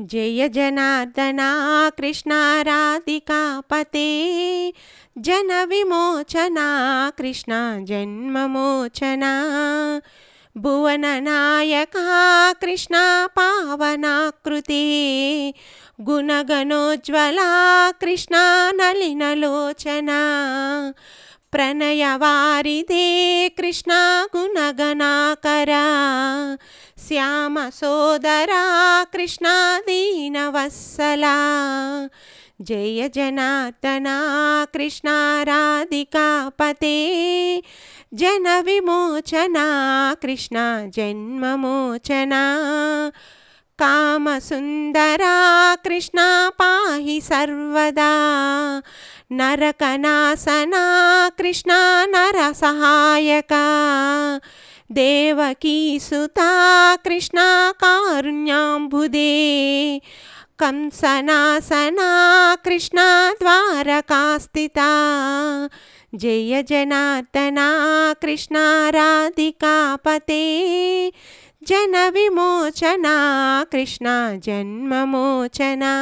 जय जनार्दना कृष्णा राधिकापते जन विमोचना कृष्णा जन्ममोचना भुवननायका कृष्णा पावनाकृते गुणगणोज्ज्वला कृष्णा नलिनलोचना प्रणयवारिधे कृष्णा गुणगणाकरा श्याम सोदरा कृष्णा दीनवत्सला जय जनार्दना कृष्णा राधिकापते जन विमोचना कृष्णा जन्ममोचना कामसुन्दरा कृष्णा पाहि सर्वदा नरकनाशना कृष्णा नरसहायका देवकीसुता कृष्णा कारुण्याम्बुदे कंसनाशना कृष्णा द्वारकास्थिता जय जनार्दना कृष्णा राधिकापते जन विमोचना कृष्णा जन्ममोचना।